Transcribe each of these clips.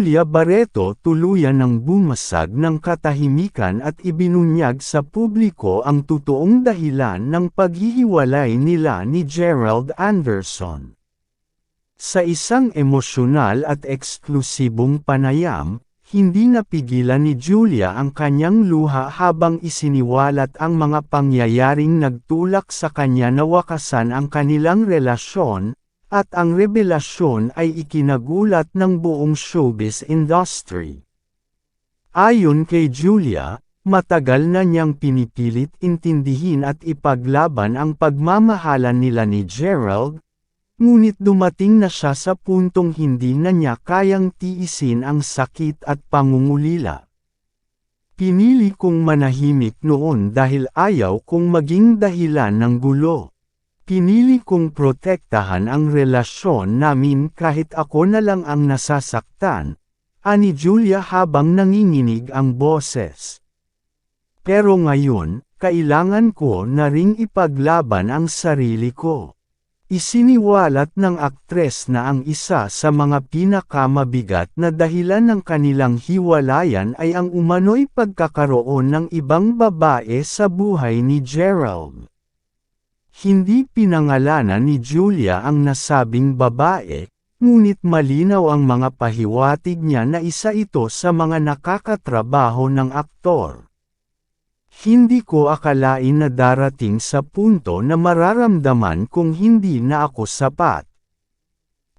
Julia Barreto tuluyan ng bumasag ng katahimikan at ibinunyag sa publiko ang totoong dahilan ng paghihiwalay nila ni Gerald Anderson. Sa isang emosyonal at eksklusibong panayam, hindi napigilan ni Julia ang kanyang luha habang isiniwalat ang mga pangyayaring nagtulak sa kanya na wakasan ang kanilang relasyon, at ang revelasyon ay ikinagulat ng buong showbiz industry. Ayon kay Julia, matagal na niyang pinipilit intindihin at ipaglaban ang pagmamahalan nila ni Gerald, ngunit dumating na siya sa puntong hindi na niya kayang tiisin ang sakit at pangungulila. Pinili kong manahimik noon dahil ayaw kong maging dahilan ng gulo. Pinili kong protektahan ang relasyon namin kahit ako na lang ang nasasaktan, ani Julia habang nanginginig ang boses. Pero ngayon, kailangan ko na ring ipaglaban ang sarili ko. Isiniwalat ng aktres na ang isa sa mga pinakamabigat na dahilan ng kanilang hiwalayan ay ang umano'y pagkakaroon ng ibang babae sa buhay ni Gerald. Hindi pinangalanan ni Julia ang nasabing babae, ngunit malinaw ang mga pahiwatig niya na isa ito sa mga nakakatrabaho ng aktor. Hindi ko akalain na darating sa punto na mararamdaman kong hindi na ako sapat.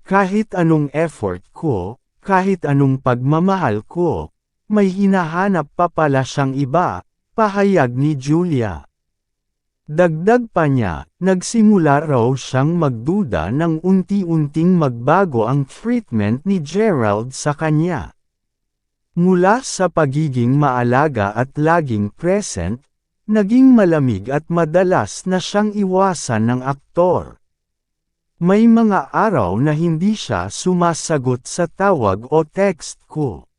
Kahit anong effort ko, kahit anong pagmamahal ko, may hinahanap pa pala siyang iba, pahayag ni Julia. Dagdag pa niya, nagsimula raw siyang magduda nang unti-unting magbago ang treatment ni Gerald sa kanya. Mula sa pagiging maalaga at laging present, naging malamig at madalas na siyang iwasan ng aktor. May mga araw na hindi siya sumasagot sa tawag o text ko.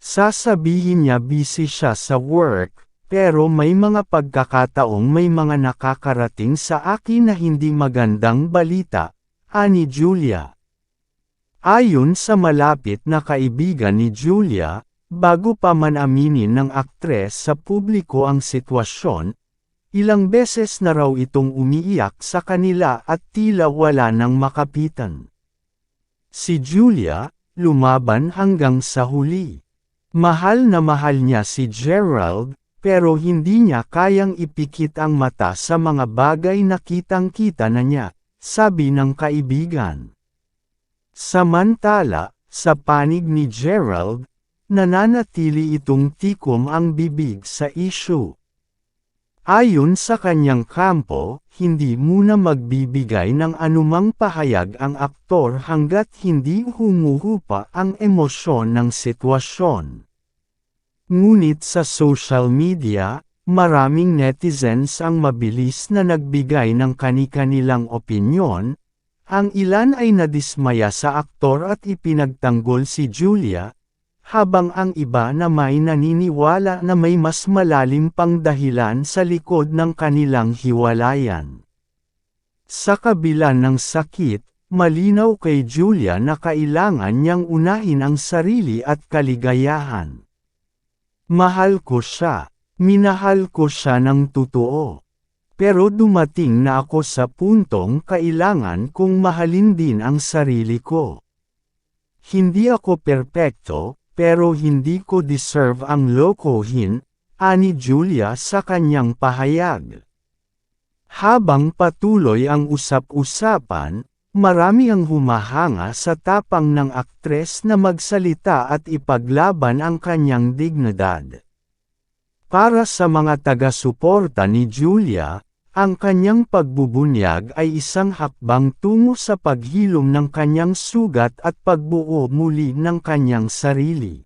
Sasabihin niya busy siya sa work, pero may mga pagkakataong may mga nakakarating sa akin na hindi magandang balita, ani Julia. Ayon sa malapit na kaibigan ni Julia, bago pa man aminin ng aktres sa publiko ang sitwasyon, ilang beses na raw itong umiiyak sa kanila at tila wala nang makapitan. Si Julia, lumaban hanggang sa huli. Mahal na mahal niya si Gerald, pero hindi niya kayang ipikit ang mata sa mga bagay na kitang-kita na niya, sabi ng kaibigan. Samantala, sa panig ni Gerald, nananatili itong tikom ang bibig sa issue. Ayon sa kanyang kampo, hindi muna magbibigay ng anumang pahayag ang aktor hanggat hindi humuhupa ang emosyon ng sitwasyon. Ngunit sa social media, maraming netizens ang mabilis na nagbigay ng kani-kanilang opinyon. Ang ilan ay nadismaya sa aktor at ipinagtanggol si Julia, habang ang iba na may naniniwala na may mas malalim pang dahilan sa likod ng kanilang hiwalayan. Sa kabila ng sakit, malinaw kay Julia na kailangan niyang unahin ang sarili at kaligayahan. Mahal ko siya, minahal ko siya ng totoo. Pero dumating na ako sa puntong kailangan kong mahalin din ang sarili ko. Hindi ako perpekto, pero hindi ko deserve ang lokohin, ani Julia sa kanyang pahayag. Habang patuloy ang usap-usapan, marami ang humahanga sa tapang ng aktres na magsalita at ipaglaban ang kanyang dignidad. Para sa mga taga-suporta ni Julia, ang kanyang pagbubunyag ay isang hakbang tungo sa paghilom ng kanyang sugat at pagbuo muli ng kanyang sarili.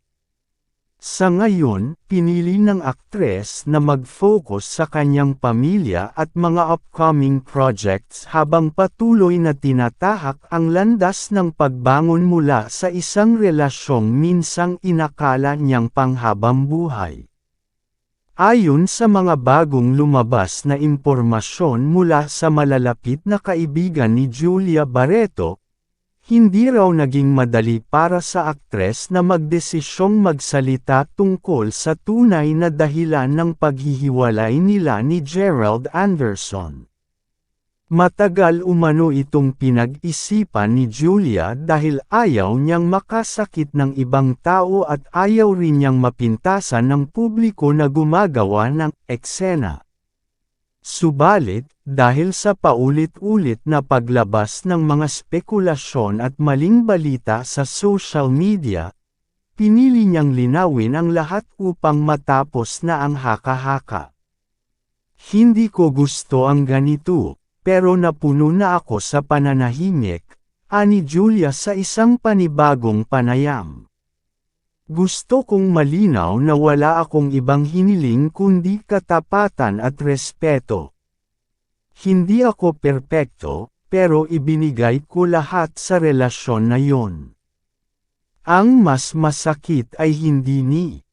Sa ngayon, pinili ng aktres na mag-focus sa kanyang pamilya at mga upcoming projects habang patuloy na tinatahak ang landas ng pagbangon mula sa isang relasyong minsang inakala niyang panghabang buhay. Ayon sa mga bagong lumabas na impormasyon mula sa malalapit na kaibigan ni Julia Barreto, Hindi raw naging madali para sa aktres na magdesisyong magsalita tungkol sa tunay na dahilan ng paghihiwalay nila ni Gerald Anderson. Matagal umano itong pinag-isipan ni Julia dahil ayaw niyang makasakit ng ibang tao at ayaw rin niyang mapintasan ng publiko na gumagawa ng eksena. Subalit, dahil sa paulit-ulit na paglabas ng mga spekulasyon at maling balita sa social media, pinili niyang linawin ang lahat upang matapos na ang haka-haka. Hindi ko gusto ang ganito. Pero napuno na ako sa pananahimik, ani Julia sa isang panibagong panayam. Gusto kong malinaw na wala akong ibang hiniling kundi katapatan at respeto. Hindi ako perpekto, pero ibinigay ko lahat sa relasyon na yon. Ang mas masakit ay hindi ni